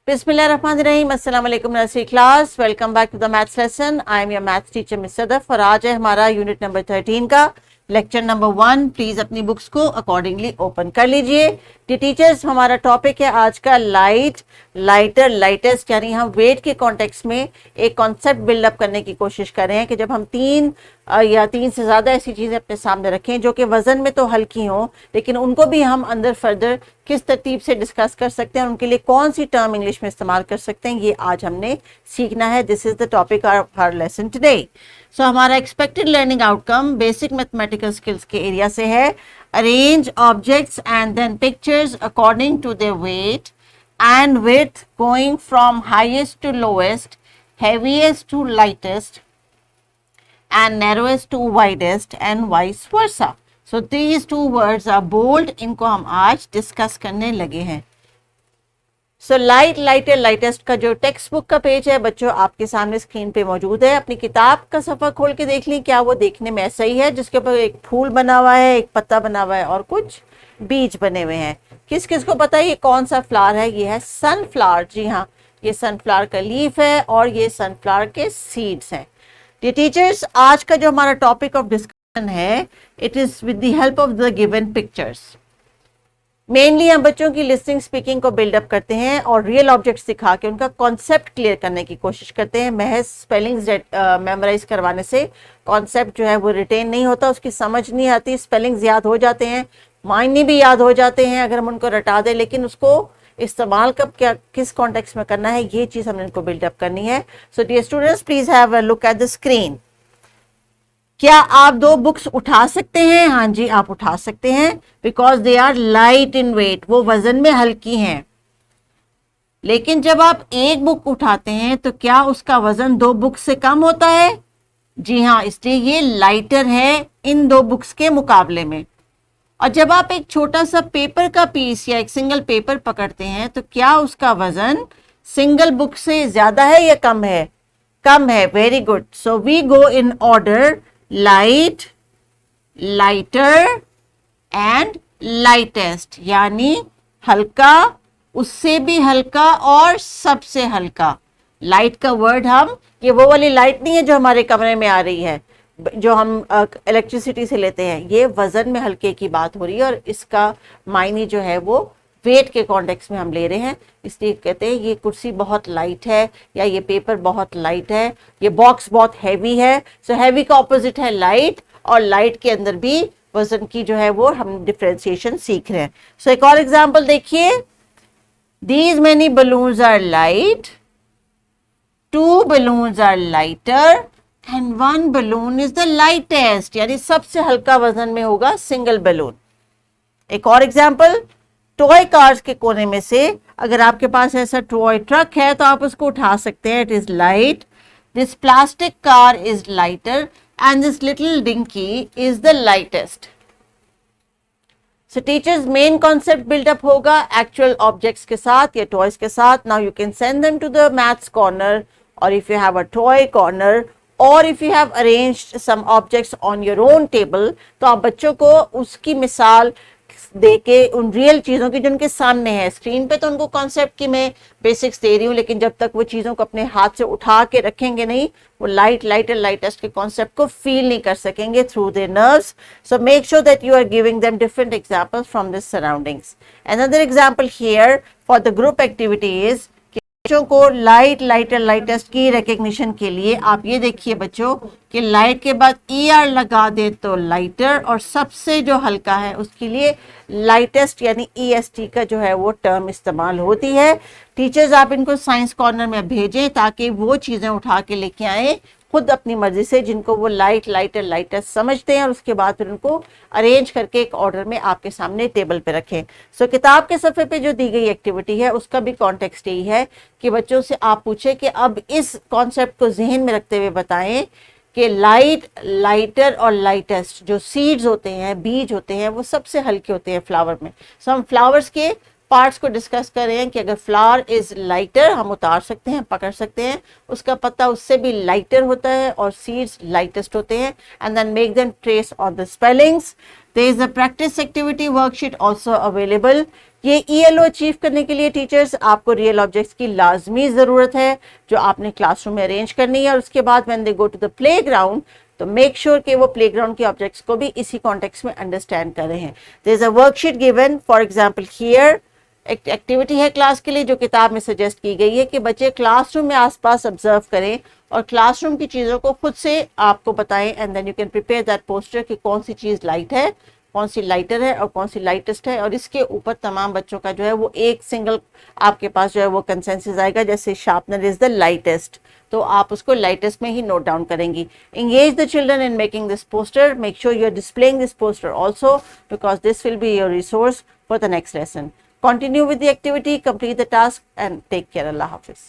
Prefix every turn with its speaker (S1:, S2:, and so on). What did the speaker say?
S1: बिस्मिल्लाहिर्रहमानिर्रहीम। अस्सलाम वालेकुम nursery class. Welcome back to the maths lesson. I am your maths teacher miss Sadaf और आज है हमारा यूनिट नंबर 13 का लेक्चर नंबर 1। प्लीज अपनी बुक्स को अकॉर्डिंगली ओपन कर लीजिए। टीचर्स, हमारा टॉपिक है आज का लाइट, लाइटर, लाइटेस्ट, यानी हम वेट के कॉन्टेक्स्ट में एक कॉन्सेप्ट बिल्डअप करने की कोशिश कर रहे हैं कि जब हम तीन या तीन से ज़्यादा ऐसी चीज़ें अपने सामने रखें जो कि वज़न में तो हल्की हों, लेकिन उनको भी हम अंदर फर्दर किस तरतीब से डिस्कस कर सकते हैं, उनके लिए कौन सी टर्म इंग्लिश में इस्तेमाल कर सकते हैं, ये आज हमने सीखना है। This is the topic of our lesson today. So हमारा expected learning outcome basic mathematical skills के एरिया से है। Arrange objects and then pictures according to their weight and width going from highest to lowest, heaviest to lightest and narrowest to widest and vice versa. So these two words are bold. इनको हम आज discuss करने लगे हैं। So light, lighter, lightest का जो text book का page है बच्चों आपके सामने स्क्रीन पे मौजूद है। अपनी किताब का सफ़ा खोल के देख ली, क्या वो देखने में ऐसा ही है जिसके ऊपर एक फूल बना हुआ है, एक पत्ता बना हुआ है और कुछ बीज बने हुए हैं। किस किस को पता है ये कौन सा फ्लावर है? ये है सनफ्लावर। जी हाँ, ये सनफ्लावर का लीफ है और ये सनफ्लावर के सीड्स हैं। टीचर्स, आज का जो हमारा टॉपिक ऑफ डिस्कशन है, it is with the help of the given pictures. Mainly हम बच्चों की लिसनिंग स्पीकिंग को बिल्डअप करते हैं और रियल ऑब्जेक्ट्स दिखा के उनका कॉन्सेप्ट क्लियर करने की कोशिश करते हैं। महज स्पेलिंग्स मेमोराइज करवाने से कॉन्सेप्ट जो है वो रिटेन नहीं होता, उसकी समझ नहीं आती। स्पेलिंग्स याद हो जाते हैं, मायने भी याद हो जाते हैं अगर हम उनको रटा दें, लेकिन उसको इस्तेमाल कब, क्या, किस कॉन्टेक्स्ट में करना है, ये चीज़ हमने इनको बिल्डअप करनी है। So dear students, please have a look at the screen. क्या आप दो बुक्स उठा सकते हैं? हाँ जी, आप उठा सकते हैं, because they are light in weight, वो वजन में हल्की हैं। लेकिन जब आप एक बुक उठाते हैं तो क्या उसका वजन दो बुक्स से कम होता है? जी हाँ, इसलिए ये लाइटर है इन दो बुक्स के मुकाबले में। और जब आप एक छोटा सा पेपर का पीस या एक सिंगल पेपर पकड़ते हैं तो क्या उसका वजन सिंगल बुक से ज्यादा है या कम है? कम है। Very good. So we go in order: light, lighter and lightest, यानी हल्का, उससे भी हल्का और सबसे हल्का। लाइट का वर्ड हम, ये वो वाली लाइट नहीं है जो हमारे कमरे में आ रही है, जो हम इलेक्ट्रिसिटी से लेते हैं। ये वजन में हल्के की बात हो रही है और इसका मायने जो है वो वेट के कॉन्टेक्स्ट में हम ले रहे हैं। इसलिए कहते हैं ये कुर्सी बहुत लाइट है या ये पेपर बहुत लाइट है, ये बॉक्स बहुत हैवी है। सो हैवी का ऑपोजिट है लाइट, और लाइट के अंदर भी वजन की जो है वो हम डिफरेंशिएशन सीख रहे हैं। सो एक और एग्जांपल देखिए: these many balloons are light, two balloons are lighter and one balloon is the lightest, यानी सबसे हल्का वजन में होगा सिंगल बलून। एक और एग्जांपल: टॉय कार्स के कोने में से अगर आपके पास ऐसा टॉय ट्रक है तो आप उसको उठा सकते हैं। It is light, this plastic car is lighter and this little dinky is the lightest. So teachers, main concept buildup होगा एक्चुअल ऑब्जेक्ट्स के साथ या टॉयज के साथ। Now you can send them to the maths corner, और if you have a toy corner और if you have arranged some objects on your own table, तो आप बच्चों को उसकी मिसाल देके उन रियल चीज़ों की जो उनके सामने है स्क्रीन पे, तो उनको कॉन्सेप्ट की मैं बेसिक्स दे रही हूँ, लेकिन जब तक वो चीज़ों को अपने हाथ से उठा के रखेंगे नहीं, वो लाइट, लाइटर, लाइटेस्ट के कॉन्सेप्ट को फील नहीं कर सकेंगे through their nerves. So make sure that you are giving them different examples from this surroundings. Another example here for the group activity is, बच्चों को लाइट, लाइटर, लाइटेस्ट की recognition के लिए आप ये देखिए बच्चों कि लाइट के बाद ER लगा दे तो लाइटर, और सबसे जो हल्का है उसके लिए लाइटेस्ट यानी EST का जो है वो टर्म इस्तेमाल होती है। टीचर्स, आप इनको साइंस कॉर्नर में भेजें ताकि वो चीज़ें उठा के लेके आए खुद अपनी मर्जी से जिनको वो लाइट, लाइटर, लाइटेस्ट समझते हैं, और उसके बाद फिर उनको अरेंज करके एक ऑर्डर में आपके सामने टेबल पे रखें। सो किताब के सफ़े पे जो दी गई एक्टिविटी है उसका भी कॉन्टेक्स्ट यही है कि बच्चों से आप पूछें कि अब इस कॉन्सेप्ट को जहन में रखते हुए बताएं कि लाइट, लाइटर और लाइटेस्ट जो सीड्स होते हैं, बीज होते हैं, वो सबसे हल्के होते हैं फ्लावर में। सो हम फ्लावर्स के पार्ट्स को डिस्कस कर रहे हैं कि अगर फ्लावर इज लाइटर, हम उतार सकते हैं, पकड़ सकते हैं, उसका पत्ता उससे भी लाइटर होता है और सीड्स लाइटेस्ट होते हैं, and then make them trace on the spellings. There is a practice activity worksheet also available. ये ELO अचीव करने के लिए टीचर्स आपको रियल ऑब्जेक्ट्स की लाजमी ज़रूरत है जो आपने क्लासरूम में अरेंज करनी है, और उसके बाद when they go to the playground तो मेक श्योर कि वो प्लेग्राउंड के ऑब्जेक्ट्स को भी इसी कॉन्टेक्स्ट में अंडरस्टैंड कर रहे हैं। There is a worksheet given, for example here एक एक्टिविटी है क्लास के लिए जो किताब में सजेस्ट की गई है कि बच्चे क्लासरूम में आसपास ऑब्जर्व करें और क्लासरूम की चीज़ों को खुद से आपको बताएं, and then you can prepare that poster कि कौन सी चीज़ लाइट है, कौन सी लाइटर है और कौन सी लाइटेस्ट है, और इसके ऊपर तमाम बच्चों का जो है वो एक सिंगल आपके पास जो है वो कंसेंसस आएगा, जैसे शार्पनर इज द लाइटेस्ट, तो आप उसको लाइटेस्ट में ही नोट डाउन करेंगी। Engage the children in making this poster, make sure you are displaying this poster also because this will be your resource for the next lesson. Continue with the activity, complete the task and take care. Allah Hafiz.